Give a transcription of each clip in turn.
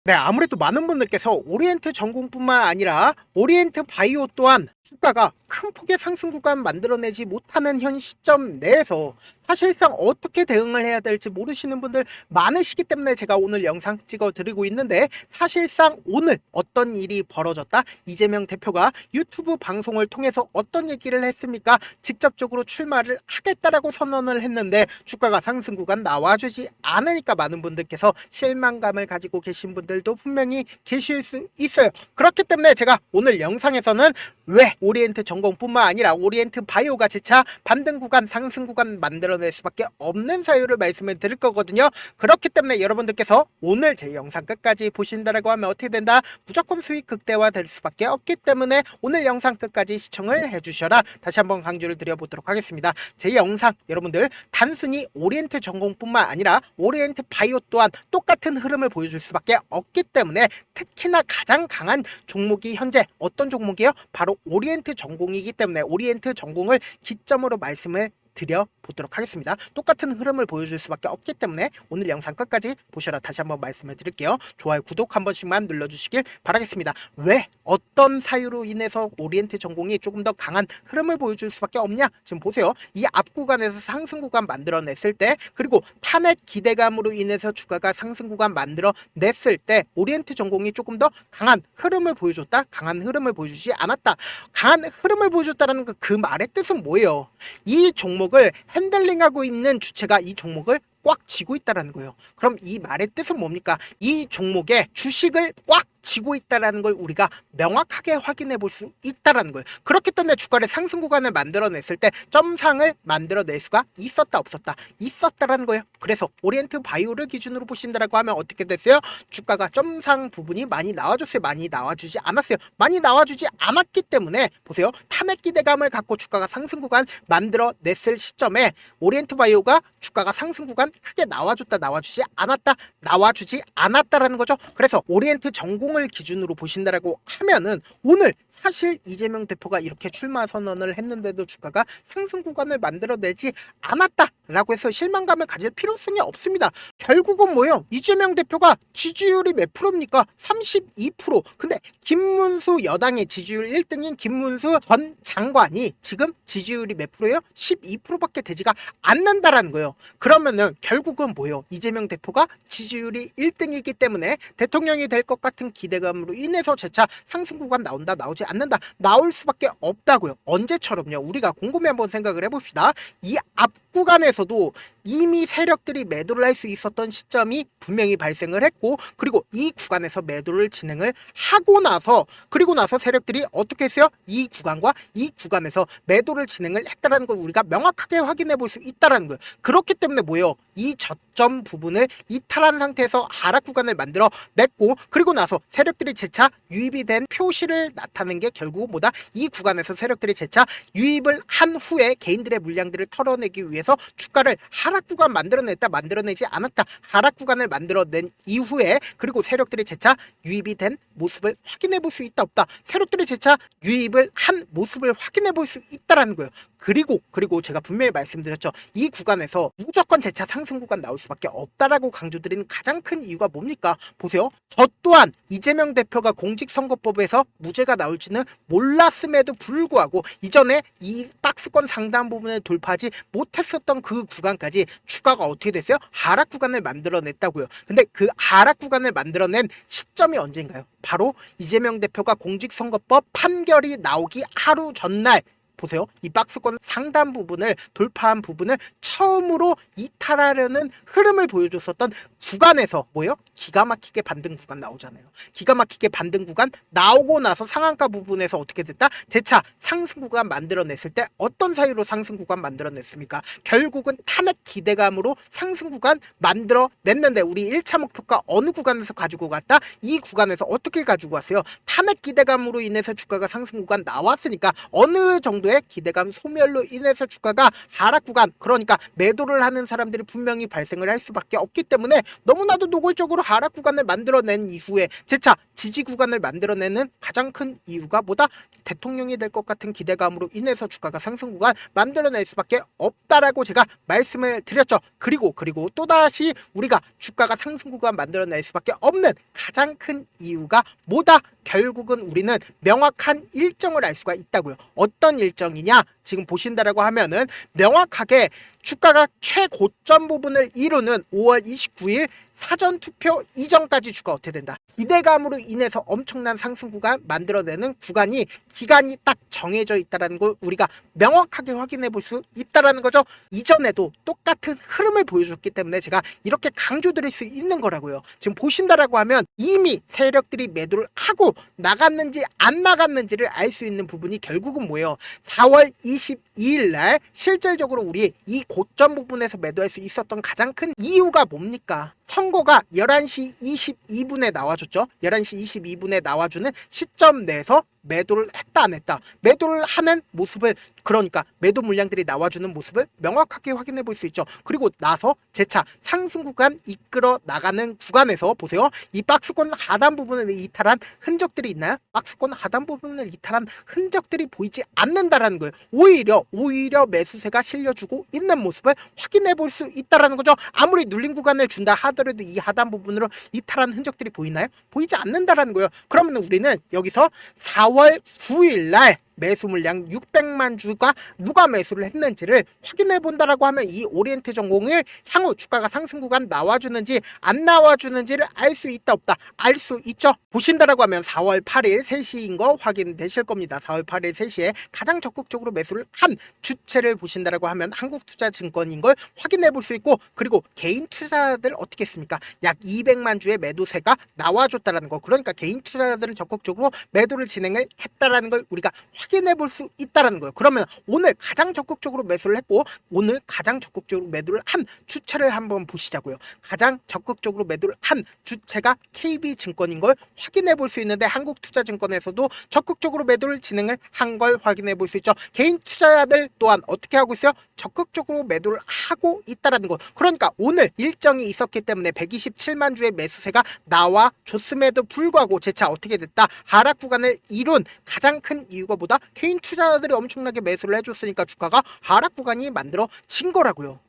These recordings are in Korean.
네, 아무래도 많은 분들께서 오리엔트 전공뿐만 아니라 오리엔트 바이오 또한 주가가 큰 폭의 상승 구간 만들어내지 못하는 현 시점 내에서 사실상 어떻게 대응을 해야 될지 모르시는 분들 많으시기 때문에 제가 오늘 영상 찍어 드리고 있는데, 사실상 오늘 어떤 일이 벌어졌다, 이재명 대표가 유튜브 방송을 통해서 어떤 얘기를 했습니까? 직접적으로 출마를 하겠다라고 선언을 했는데 주가가 상승 구간 나와주지 않으니까 많은 분들께서 실망감을 가지고 계신 분들도 분명히 계실 수 있어요. 그렇기 때문에 제가 오늘 영상에서는 왜 오리엔트 전공뿐만 아니라 오리엔트 바이오가 재차 반등 구간, 상승 구간 만들어낼 수밖에 없는 사유를 말씀을 드릴 거거든요. 그렇기 때문에 여러분들께서 오늘 제 영상 끝까지 보신다라고 하면 어떻게 된다? 무조건 수익 극대화될 수밖에 없기 때문에 오늘 영상 끝까지 시청을 해주셔라. 다시 한번 강조를 드려보도록 하겠습니다. 제 영상 여러분들 단순히 오리엔트 전공뿐만 아니라 오리엔트 바이오 또한 똑같은 흐름을 보여줄 수밖에 없기 때문에, 특히나 가장 강한 종목이 현재 어떤 종목이에요? 바로 오리엔트 전공이기 때문에 오리엔트 전공을 기점으로 말씀을 드려보도록 하겠습니다. 똑같은 흐름을 보여줄 수밖에 없기 때문에 오늘 영상 끝까지 보셔라. 다시 한번 말씀을 드릴게요. 좋아요, 구독 한 번씩만 눌러주시길 바라겠습니다. 왜? 어떤 사유로 인해서 오리엔트 전공이 조금 더 강한 흐름을 보여줄 수밖에 없냐? 지금 보세요. 이 앞 구간에서 상승 구간 만들어냈을 때, 그리고 탄핵 기대감으로 인해서 주가가 상승 구간 만들어냈을 때 오리엔트 전공이 조금 더 강한 흐름을 보여줬다? 강한 흐름을 보여주지 않았다. 강한 흐름을 보여줬다는 그 말의 뜻은 뭐예요? 이 종목을 핸들링하고 있는 주체가 이 종목을 꽉 쥐고 있다라는 거예요. 그럼 이 말의 뜻은 뭡니까? 이 종목의 주식을 꽉 쥐고 있다라는 걸 우리가 명확하게 확인해 볼 수 있다라는 거예요. 그렇기 때문에 주가를 상승 구간을 만들어냈을 때 점상을 만들어낼 수가 있었다 없었다? 있었다라는 거예요. 그래서 오리엔트 바이오를 기준으로 보신다라고 하면 어떻게 됐어요? 주가가 점상 부분이 많이 나와줬어요. 많이 나와주지 않았어요. 많이 나와주지 않았기 때문에 보세요. 탄핵 기대감을 갖고 주가가 상승 구간 만들어냈을 시점에 오리엔트 바이오가 주가가 상승 구간 크게 나와줬다, 나와주지 않았다, 나와주지 않았다라는 거죠. 그래서 오리엔트 전공을 기준으로 보신다라고 하면은 오늘 사실 이재명 대표가 이렇게 출마 선언을 했는데도 주가가 상승 구간을 만들어내지 않았다라고 해서 실망감을 가질 필요성이 없습니다. 결국은 뭐예요? 이재명 대표가 지지율이 몇 프로입니까? 32%. 근데 김문수, 여당의 지지율 1등인 김문수 전 장관이 지금 지지율이 몇 프로예요? 12%밖에 되지가 않는다라는 거예요. 그러면은 결국은 뭐예요? 이재명 대표가 지지율이 1등이기 때문에 대통령이 될 것 같은 기대감으로 인해서 재차 상승 구간 나온다, 나오지 않는다, 나올 수밖에 없다고요. 언제처럼요? 우리가 곰곰이 한번 생각을 해봅시다. 이 앞 구간에서도 이미 세력들이 매도를 할 수 있었던 시점이 분명히 발생을 했고, 그리고 이 구간에서 매도를 진행을 하고 나서, 그리고 나서 세력들이 어떻게 했어요? 이 구간과 이 구간에서 매도를 진행을 했다라는 걸 우리가 명확하게 확인해 볼 수 있다라는 거예요. 그렇기 때문에 뭐예요? 이 저점 부분을 이탈한 상태에서 하락 구간을 만들어 냈고, 그리고 나서 세력들이 재차 유입이 된 표시를 나타낸 게 결국 뭐다? 이 구간에서 세력들이 재차 유입을 한 후에 개인들의 물량들을 털어내기 위해서 주가를 하락 구간 만들어냈다, 만들어내지 않았다, 하락 구간을 만들어낸 이후에, 그리고 세력들이 재차 유입이 된 모습을 확인해 볼 수 있다 없다? 세력들이 재차 유입을 한 모습을 확인해 볼 수 있다라는 거예요. 그리고 제가 분명히 말씀드렸죠. 이 구간에서 무조건 재차 상승 구간 나올 수밖에 없다라고 강조드리는 가장 큰 이유가 뭡니까? 보세요. 저 또한 이재명 대표가 공직선거법에서 무죄가 나올지는 몰랐음에도 불구하고 이전에 이 박스권 상단 부분을 돌파하지 못했었던 그 구간까지 주가가 어떻게 됐어요? 하락 구간을 만들어냈다고요. 근데 그 하락 구간을 만들어낸 시점이 언젠가요? 바로 이재명 대표가 공직선거법 판결이 나오기 하루 전날, 보세요. 이 박스권 상단 부분을 돌파한 부분을 처음으로 이탈하려는 흐름을 보여줬었던 구간에서 뭐예요? 기가 막히게 반등 구간 나오잖아요. 기가 막히게 반등 구간 나오고 나서 상한가 부분에서 어떻게 됐다? 재차 상승 구간 만들어냈을 때 어떤 사유로 상승 구간 만들어냈습니까? 결국은 탄핵 기대감으로 상승 구간 만들어냈는데, 우리 1차 목표가 어느 구간에서 가지고 갔다? 이 구간에서 어떻게 가지고 왔어요? 탄핵 기대감으로 인해서 주가가 상승 구간 나왔으니까 어느 정도의 이후에 기대감 소멸로 인해서 주가가 하락 구간, 그러니까 매도를 하는 사람들이 분명히 발생을 할 수밖에 없기 때문에 너무나도 노골적으로 하락 구간을 만들어낸 이후에 재차 지지 구간을 만들어내는 가장 큰 이유가 뭐다? 대통령이 될 것 같은 기대감으로 인해서 주가가 상승 구간 만들어낼 수밖에 없다라고 제가 말씀을 드렸죠. 그리고 또다시 우리가 주가가 상승 구간 만들어낼 수밖에 없는 가장 큰 이유가 뭐다? 결국은 우리는 명확한 일정을 알 수가 있다고요. 어떤 일정이냐? 지금 보신다라고 하면은 명확하게 주가가 최고점 부분을 이루는 5월 29일 사전투표 이전까지 주가 어떻게 된다? 기대감으로 인해서 엄청난 상승 구간 만들어내는 구간이 기간이 딱 정해져 있다는 걸 우리가 명확하게 확인해 볼 수 있다는 거죠. 이전에도 똑같은 흐름을 보여줬기 때문에 제가 이렇게 강조드릴 수 있는 거라고요. 지금 보신다라고 하면 이미 세력들이 매도를 하고 나갔는지 안 나갔는지를 알 수 있는 부분이 결국은 뭐예요? 4월 22일 날 실질적으로 우리 이 고점 부분에서 매도할 수 있었던 가장 큰 이유가 뭡니까? 선거가 11시 22분에 나와줬죠. 11시 22분에 나와주는 시점 내에서 매도를 했다 안 했다, 매도를 하는 모습을, 그러니까 매도 물량들이 나와주는 모습을 명확하게 확인해 볼 수 있죠. 그리고 나서 재차 상승 구간 이끌어 나가는 구간에서 보세요. 이 박스권 하단 부분을 이탈한 흔적들이 있나요? 박스권 하단 부분을 이탈한 흔적들이 보이지 않는다라는 거예요. 오히려 매수세가 실려주고 있는 모습을 확인해 볼 수 있다라는 거죠. 아무리 눌린 구간을 준다 하더라도 이 하단 부분으로 이탈한 흔적들이 보이나요? 보이지 않는다라는 거예요. 그러면 우리는 여기서 4월 9일 날 매수 물량 600만 주가 누가 매수를 했는지를 확인해 본다라고 하면 이 오리엔트 전공을 향후 주가가 상승 구간 나와주는지 안 나와주는지를 알 수 있다 없다? 알 수 있죠. 보신다라고 하면 4월 8일 3시인 거 확인되실 겁니다. 4월 8일 3시에 가장 적극적으로 매수를 한 주체를 보신다라고 하면 한국투자증권인 걸 확인해 볼 수 있고, 그리고 개인 투자자들 어떻게 했습니까? 약 200만 주의 매도세가 나와줬다라는 거, 그러니까 개인 투자자들은 적극적으로 매도를 진행을 했다라는 걸 우리가 확인해 볼 수 있다라는 거예요. 그러면 오늘 가장 적극적으로 매수를 했고 오늘 가장 적극적으로 매도를 한 주체를 한번 보시자고요. 가장 적극적으로 매도를 한 주체가 KB증권인 걸 확인해 볼 수 있는데 한국투자증권에서도 적극적으로 매도를 진행을 한 걸 확인해 볼 수 있죠. 개인 투자자들 또한 어떻게 하고 있어요? 적극적으로 매도를 하고 있다라는 거. 그러니까 오늘 일정이 있었기 때문에 127만 주의 매수세가 나와줬음에도 불구하고 재차 어떻게 됐다? 하락 구간을 이룬 가장 큰 이유가 뭐다? 개인 투자자들이 엄청나게 매수를 해줬으니까 주가가 하락 구간이 만들어진 거라고요.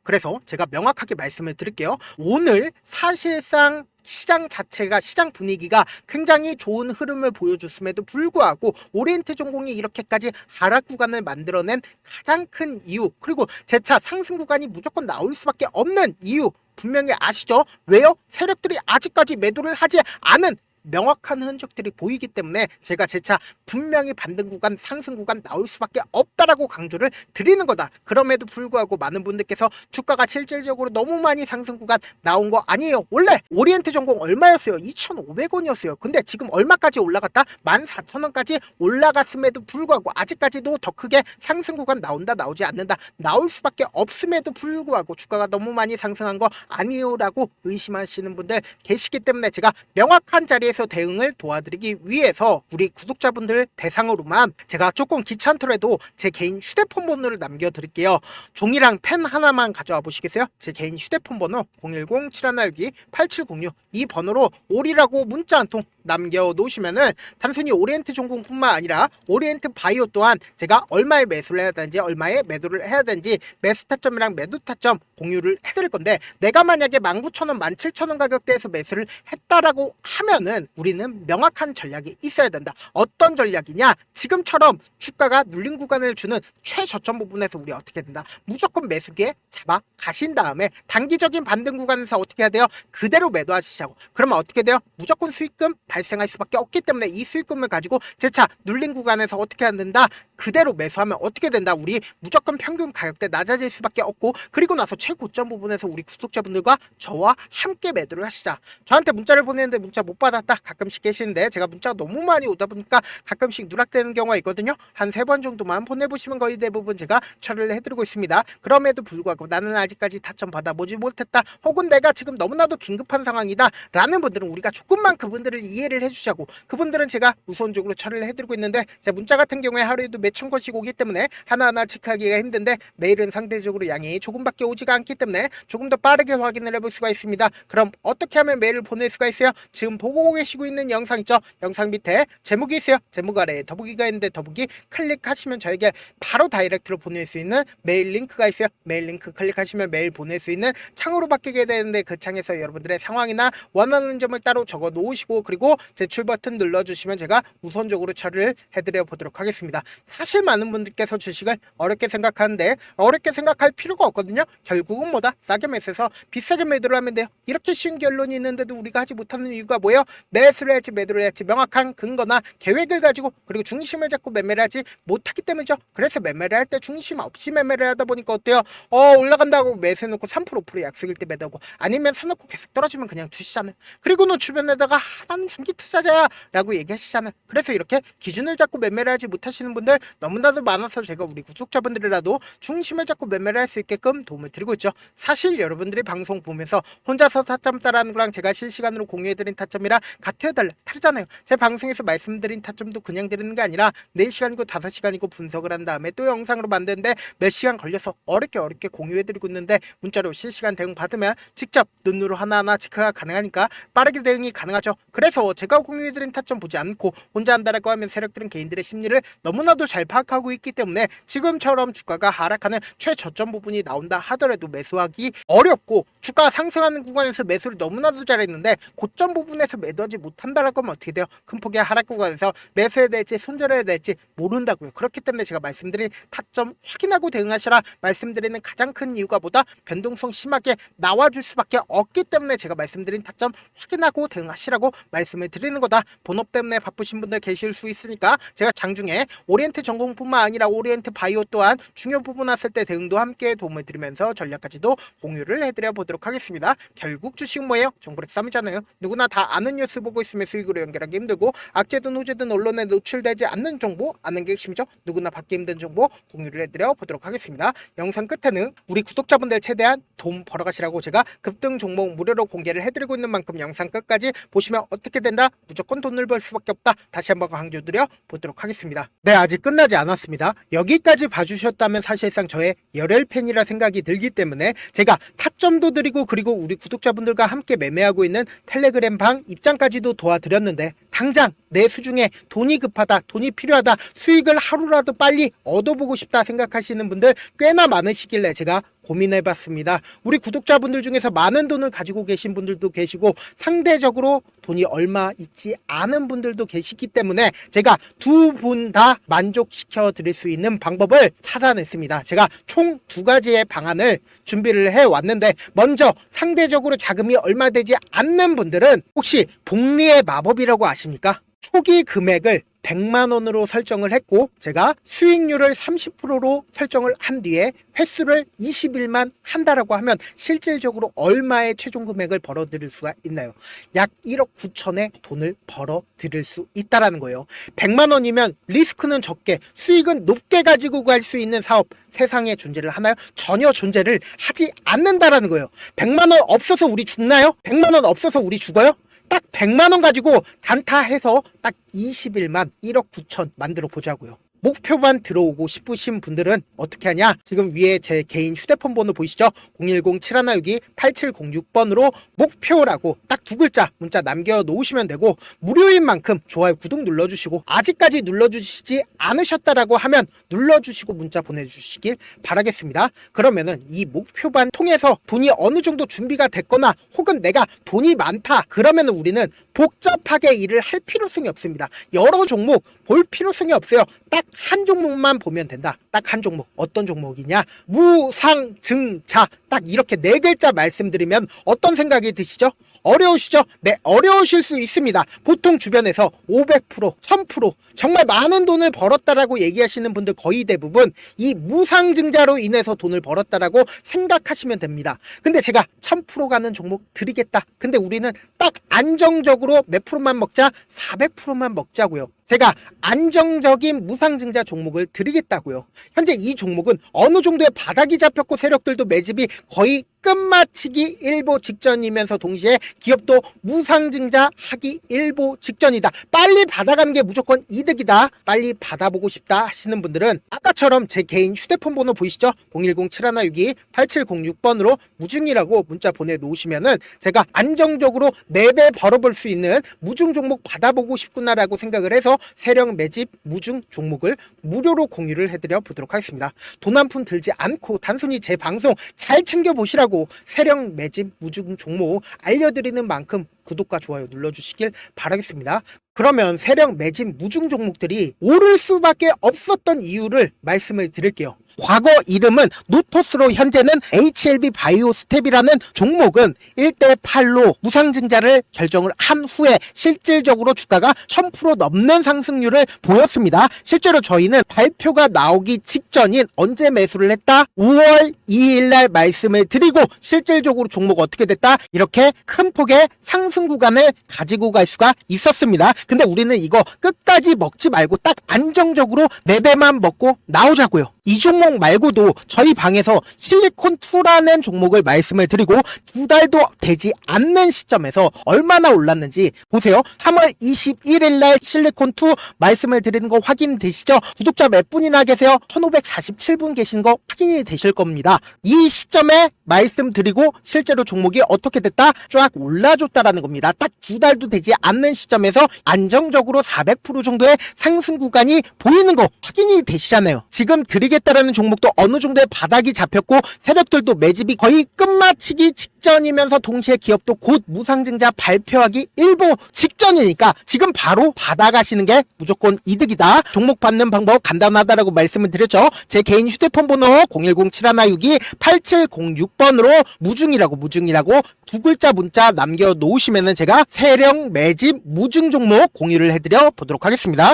그래서 제가 명확하게 말씀을 드릴게요. 오늘 사실상 시장 자체가, 시장 분위기가 굉장히 좋은 흐름을 보여줬음에도 불구하고 오리엔트 전공이 이렇게까지 하락 구간을 만들어낸 가장 큰 이유, 그리고 재차 상승 구간이 무조건 나올 수밖에 없는 이유 분명히 아시죠? 왜요? 세력들이 아직까지 매도를 하지 않은 명확한 흔적들이 보이기 때문에 제가 재차 분명히 반등 구간, 상승 구간 나올 수밖에 없다라고 강조를 드리는 거다. 그럼에도 불구하고 많은 분들께서 주가가 실질적으로 너무 많이 상승 구간 나온 거 아니에요. 원래 오리엔트 전공 얼마였어요? 2,500원이었어요. 근데 지금 얼마까지 올라갔다? 14,000원까지 올라갔음에도 불구하고 아직까지도 더 크게 상승 구간 나온다, 나오지 않는다, 나올 수밖에 없음에도 불구하고 주가가 너무 많이 상승한 거 아니에요 라고 의심하시는 분들 계시기 때문에 제가 명확한 자리에 대응을 도와드리기 위해서 우리 구독자분들 대상으로만 제가 조금 귀찮더라도 제 개인 휴대폰 번호를 남겨드릴게요. 종이랑 펜 하나만 가져와 보시겠어요? 제 개인 휴대폰 번호 010-7162-8706, 이 번호로 오리라고 문자 한 통 남겨놓으시면은 단순히 오리엔트 전공뿐만 아니라 오리엔트 바이오 또한 제가 얼마에 매수를 해야 되는지, 얼마에 매도를 해야 되는지 매수 타점이랑 매도 타점 공유를 해드릴 건데, 내가 만약에 19,000원, 17,000원 가격대에서 매수를 했다라고 하면은 우리는 명확한 전략이 있어야 된다. 어떤 전략이냐? 지금처럼 주가가 눌린 구간을 주는 최저점 부분에서 우리 어떻게 된다? 무조건 매수기에 잡아 가신 다음에 단기적인 반등 구간에서 어떻게 해야 돼요? 그대로 매도하시자고. 그러면 어떻게 돼요? 무조건 수익금 발생할 수밖에 없기 때문에 이 수익금을 가지고 재차 눌린 구간에서 어떻게 해야 된다? 그대로 매수하면 어떻게 된다? 우리 무조건 평균 가격대 낮아질 수밖에 없고, 그리고 나서 최고점 부분에서 우리 구독자분들과 저와 함께 매도를 하시자. 저한테 문자를 보내는데 문자 못 받았다 가끔씩 계시는데, 제가 문자가 너무 많이 오다 보니까 가끔씩 누락되는 경우가 있거든요. 한 3번 정도만 보내보시면 거의 대부분 제가 처리를 해드리고 있습니다. 그럼에도 불구하고 나는 아직까지 타점 받아보지 못했다, 혹은 내가 지금 너무나도 긴급한 상황이다 라는 분들은 우리가 조금만 그분들을 이해를 해주자고, 그분들은 제가 우선적으로 처리를 해드리고 있는데, 제 문자 같은 경우에 하루에도 몇천 건씩 오기 때문에 하나하나 체크하기가 힘든데 매일은 상대적으로 양이 조금밖에 오지가 않기 때문에 조금 더 빠르게 확인을 해볼 수가 있습니다. 그럼 어떻게 하면 메일을 보낼 수가 있어요? 지금 보고 계시고 있는 영상 있죠? 영상 밑에 제목이 있어요. 제목 아래에 더보기가 있는데 더보기 클릭하시면 저에게 바로 다이렉트로 보낼 수 있는 메일 링크가 있어요. 메일 링크 클릭하시면 메일 보낼 수 있는 창으로 바뀌게 되는데 그 창에서 여러분들의 상황이나 원하는 점을 따로 적어 놓으시고 그리고 제출 버튼 눌러주시면 제가 우선적으로 처리를 해드려 보도록 하겠습니다. 사실 많은 분들께서 주식을 어렵게 생각하는데 어렵게 생각할 필요가 없거든요. 결국은 뭐다? 싸게 매수해서 비싸게 매도를 하면 돼요. 이렇게 쉬운 결론이 있는데도 우리가 하지 못하는 이유가 뭐예요? 매수를 할지 매도를 할지 명확한 근거나 계획을 가지고 그리고 중심을 잡고 매매를 하지 못하기 때문이죠. 그래서 매매를 할 때 중심 없이 매매를 하다 보니까 어때요? 올라간다고 매수해놓고 3% 5% 약속일 때 매도하고 아니면 사놓고 계속 떨어지면 그냥 두시잖아요. 그리고는 주변에다가 나는 장기 투자자야 라고 얘기하시잖아요. 그래서 이렇게 기준을 잡고 매매를 하지 못하시는 분들 너무나도 많아서 제가 우리 구독자분들이라도 중심을 잡고 매매를 할 수 있게끔 도움을 드리고 있죠. 사실 여러분들이 방송 보면서 혼자서 타점 따라하는 거랑 제가 실시간으로 공유해드린 타점이랑 같아요 달라요? 다르잖아요. 제 방송에서 말씀드린 타점도 그냥 드리는 게 아니라 4시간이고 5시간이고 분석을 한 다음에 또 영상으로 만드는데 몇 시간 걸려서 어렵게 공유해드리고 있는데 문자로 실시간 대응 받으면 직접 눈으로 하나하나 체크가 가능하니까 빠르게 대응이 가능하죠. 그래서 제가 공유해드린 타점 보지 않고 혼자 한다라고 하면 세력들은 개인들의 심리를 너무나도 잘 파악하고 있기 때문에 지금처럼 주가가 하락하는 최저점 부분이 나온다 하더라도 매수하기 어렵고 주가 상승하는 구간에서 매수를 너무나도 잘했는데 고점 부분에서 매도하지 못한다라고 하면 어떻게 돼요? 큰 폭의 하락 구간에서 매수해야 될지 손절해야 될지 모른다고요. 그렇기 때문에 제가 말씀드린 타점 확인하고 대응하시라 말씀드리는 가장 큰 이유가 보다 변동성 심하게 나와줄 수밖에 없기 때문에 제가 말씀드린 타점 확인하고 대응하시라고 말씀을 드리는 거다. 본업 때문에 바쁘신 분들 계실 수 있으니까 제가 장중에 오리엔트 전공뿐만 아니라 오리엔트 바이오 또한 중요 부분 왔을 때 대응도 함께 도움을 드리면서 전략까지도 공유를 해드려 보도록 하겠습니다. 결국 주식 뭐예요? 정보의 싸움이잖아요. 누구나 다 아는 뉴스 보고 있으면 수익으로 연결하기 힘들고 악재든 호재든 언론에 노출되지 않는 정보 아는 게 핵심이죠. 누구나 받기 힘든 정보 공유를 해드려 보도록 하겠습니다. 영상 끝에는 우리 구독자분들 최대한 돈 벌어가시라고 제가 급등 종목 무료로 공개를 해드리고 있는 만큼 영상 끝까지 보시면 어떻게 된다? 무조건 돈을 벌 수밖에 없다. 다시 한번 강조드려 보도록 하겠습니다. 네, 아직 끝나지 않았습니다. 여기까지 봐주셨다면 사실상 저의 열혈 팬이라 생각이 들기 때문에 제가 타점도 드리고 그리고 우리 구독자분들과 함께 매매하고 있는 텔레그램 방 입장까지도 도와드렸는데 당장 내 수중에 돈이 급하다, 돈이 필요하다, 수익을 하루라도 빨리 얻어보고 싶다 생각하시는 분들 꽤나 많으시길래 제가 고민해봤습니다. 우리 구독자분들 중에서 많은 돈을 가지고 계신 분들도 계시고 상대적으로 돈이 얼마 있지 않은 분들도 계시기 때문에 제가 두 분 다 만족시켜 드릴 수 있는 방법을 찾아냈습니다. 제가 총 2가지의 방안을 준비를 해왔는데 먼저 상대적으로 자금이 얼마 되지 않는 분들은 혹시 복리의 마법이라고 아십니까? 초기 금액을 100만원으로 설정을 했고 제가 수익률을 30%로 설정을 한 뒤에 횟수를 20일만 한다라고 하면 실질적으로 얼마의 최종 금액을 벌어들일 수가 있나요? 약 1억 9천의 돈을 벌어들일 수 있다라는 거예요. 100만원이면 리스크는 적게 수익은 높게 가지고 갈 수 있는 사업 세상에 존재를 하나요? 전혀 존재를 하지 않는다라는 거예요. 100만원 없어서 우리 죽나요? 100만원 없어서 우리 죽어요? 딱 100만원 가지고 단타해서 딱 20일만 1억 9천 만들어 보자고요. 목표만 들어오고 싶으신 분들은 어떻게 하냐? 지금 위에 제 개인 휴대폰 번호 보이시죠? 010-7162-8706번으로 목표라고 딱 2글자 문자 남겨놓으시면 되고 무료인 만큼 좋아요 구독 눌러주시고 아직까지 눌러주시지 않으셨다라고 하면 눌러주시고 문자 보내주시길 바라겠습니다. 그러면은 이 목표반 통해서 돈이 어느 정도 준비가 됐거나 혹은 내가 돈이 많다 그러면은 우리는 복잡하게 일을 할 필요성이 없습니다. 여러 종목 볼 필요성이 없어요. 딱 한 종목만 보면 된다. 딱 한 종목. 어떤 종목이냐? 무상증자. 딱 이렇게 4글자 말씀드리면 어떤 생각이 드시죠? 어려우시죠? 네, 어려우실 수 있습니다. 보통 주변에서 500%, 1000% 정말 많은 돈을 벌었다라고 얘기하시는 분들 거의 대부분 이 무상증자로 인해서 돈을 벌었다라고 생각하시면 됩니다. 근데 제가 1000% 가는 종목 드리겠다. 근데 우리는 딱 안정적으로 몇 프로만 먹자? 400%만 먹자고요. 제가 안정적인 무상증자 종목을 드리겠다고요. 현재 이 종목은 어느 정도의 바닥이 잡혔고 세력들도 매집이 거의 끝마치기 일보 직전이면서 동시에 기업도 무상증자 하기 일보 직전이다. 빨리 받아가는 게 무조건 이득이다. 빨리 받아보고 싶다 하시는 분들은 아까처럼 제 개인 휴대폰 번호 보이시죠? 010-7162-8706번으로 무중이라고 문자 보내놓으시면은 제가 안정적으로 4배 벌어볼 수 있는 무중 종목 받아보고 싶구나라고 생각을 해서 세력 매집 무중 종목을 무료로 공유를 해드려 보도록 하겠습니다. 돈 한 푼 들지 않고 단순히 제 방송 잘 챙겨보시라고 세력 매집 무중 종목 알려드리는 만큼 구독과 좋아요 눌러주시길 바라겠습니다. 그러면 세력 매집 무중 종목들이 오를 수밖에 없었던 이유를 말씀을 드릴게요. 과거 이름은 노토스로 현재는 HLB 바이오스텝이라는 종목은 1대8로 무상증자를 결정을 한 후에 실질적으로 주가가 1000% 넘는 상승률을 보였습니다. 실제로 저희는 발표가 나오기 직전인 언제 매수를 했다? 5월 2일날 말씀을 드리고 실질적으로 종목 어떻게 됐다? 이렇게 큰 폭의 상승 구간을 가지고 갈 수가 있었습니다. 근데 우리는 이거 끝까지 먹지 말고 딱 안정적으로 4배만 먹고 나오자고요. 이 종목 말고도 저희 방에서 실리콘2라는 종목을 말씀을 드리고 2달도 되지 않는 시점에서 얼마나 올랐는지 보세요. 3월 21일 날 실리콘2 말씀을 드리는 거 확인되시죠? 구독자 몇 분이나 계세요? 1547분 계신 거 확인이 되실 겁니다. 이 시점에 말씀드리고 실제로 종목이 어떻게 됐다? 쫙 올라줬다라는 겁니다. 딱 2달도 되지 않는 시점에서 안정적으로 400% 정도의 상승 구간이 보이는 거 확인이 되시잖아요. 지금 드리겠다라는 종목도 어느 정도의 바닥이 잡혔고 세력들도 매집이 거의 끝마치기 직전이면서 동시에 기업도 곧 무상증자 발표하기 일보 직전이니까 지금 바로 받아가시는 게 무조건 이득이다. 종목 받는 방법 간단하다라고 말씀을 드렸죠. 제 개인 휴대폰 번호 010-7162-8706번으로 무중이라고 두 글자 문자 남겨놓으시면은 제가 세력 매집 무중 종목 공유를 해드려 보도록 하겠습니다.